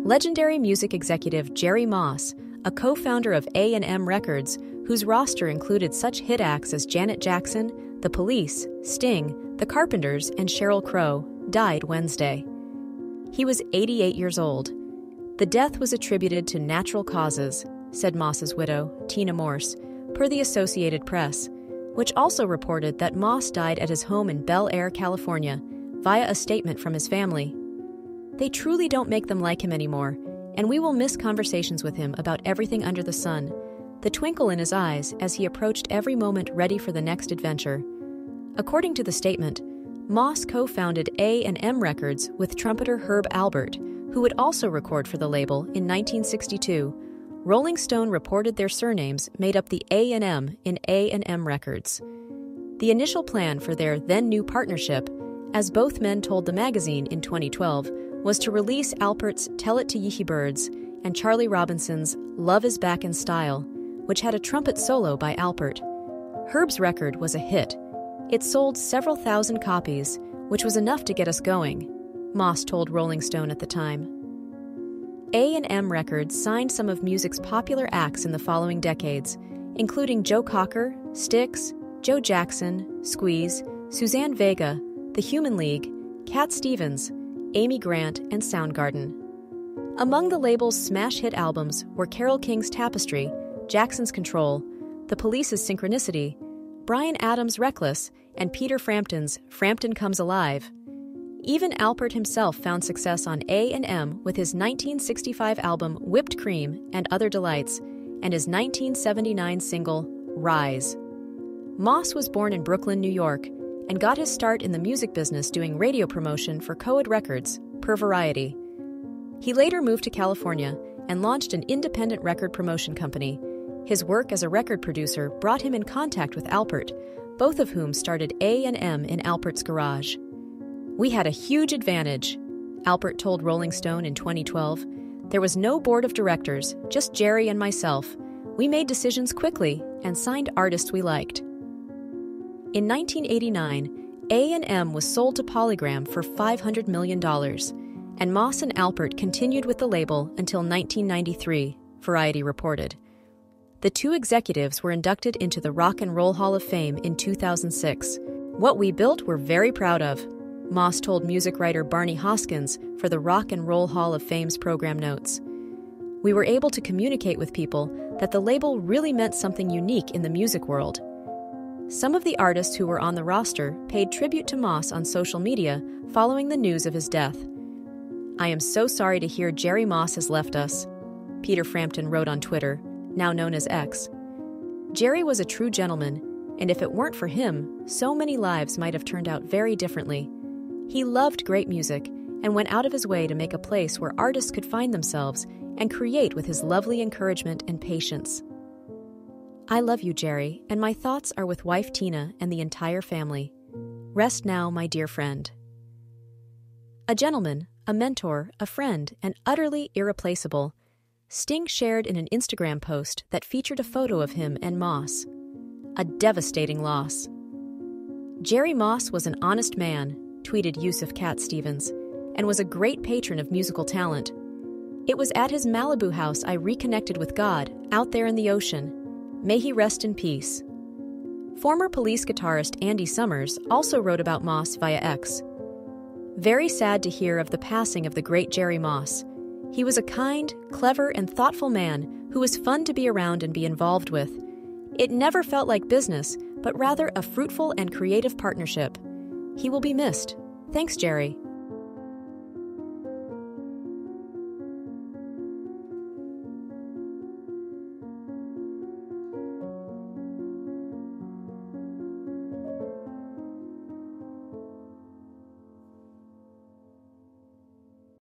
Legendary music executive Jerry Moss, a co-founder of A&M Records, whose roster included such hit acts as Janet Jackson, The Police, Sting, The Carpenters, and Sheryl Crow, died Wednesday. He was 88 years old. The death was attributed to natural causes, said Moss's widow, Tina Morse, per the Associated Press, which also reported that Moss died at his home in Bel Air, California, via a statement from his family. They truly don't make them like him anymore, and we will miss conversations with him about everything under the sun, the twinkle in his eyes as he approached every moment ready for the next adventure. According to the statement, Moss co-founded A&M Records with trumpeter Herb Alpert, who would also record for the label in 1962. Rolling Stone reported their surnames made up the A&M in A&M Records. The initial plan for their then-new partnership, as both men told the magazine in 2012, was to release Alpert's Tell It to Yeehee Birds and Charlie Robinson's Love Is Back in Style, which had a trumpet solo by Alpert. Herb's record was a hit. It sold several thousand copies, which was enough to get us going, Moss told Rolling Stone at the time. A&M Records signed some of music's popular acts in the following decades, including Joe Cocker, Styx, Joe Jackson, Squeeze, Suzanne Vega, The Human League, Cat Stevens, Amy Grant, and Soundgarden. Among the label's smash hit albums were Carole King's Tapestry, Jackson's Control, The Police's Synchronicity, Bryan Adams' Reckless, and Peter Frampton's Frampton Comes Alive. Even Alpert himself found success on A&M with his 1965 album Whipped Cream and Other Delights, and his 1979 single Rise. Moss was born in Brooklyn, New York, and got his start in the music business doing radio promotion for Coed Records, per Variety. He later moved to California and launched an independent record promotion company. His work as a record producer brought him in contact with Alpert, both of whom started A&M in Alpert's garage. "We had a huge advantage," Alpert told Rolling Stone in 2012. "There was no board of directors, just Jerry and myself. We made decisions quickly and signed artists we liked." In 1989, A&M was sold to Polygram for $500 million, and Moss and Alpert continued with the label until 1993, Variety reported. The two executives were inducted into the Rock and Roll Hall of Fame in 2006. "What we built, we're very proud of," Moss told music writer Barney Hoskins for the Rock and Roll Hall of Fame's program notes. "We were able to communicate with people that the label really meant something unique in the music world." Some of the artists who were on the roster paid tribute to Moss on social media following the news of his death. "I am so sorry to hear Jerry Moss has left us," Peter Frampton wrote on Twitter, now known as X. "Jerry was a true gentleman, and if it weren't for him, so many lives might have turned out very differently. He loved great music and went out of his way to make a place where artists could find themselves and create with his lovely encouragement and patience. I love you, Jerry, and my thoughts are with wife Tina and the entire family. Rest now, my dear friend." A gentleman, a mentor, a friend, and utterly irreplaceable, Sting shared in an Instagram post that featured a photo of him and Moss. A devastating loss. "Jerry Moss was an honest man," tweeted Yusuf Cat Stevens, "and was a great patron of musical talent. It was at his Malibu house I reconnected with God, out there in the ocean. May he rest in peace." Former Police guitarist Andy Summers also wrote about Moss via X. "Very sad to hear of the passing of the great Jerry Moss. He was a kind, clever, and thoughtful man who was fun to be around and be involved with. It never felt like business, but rather a fruitful and creative partnership. He will be missed. Thanks, Jerry."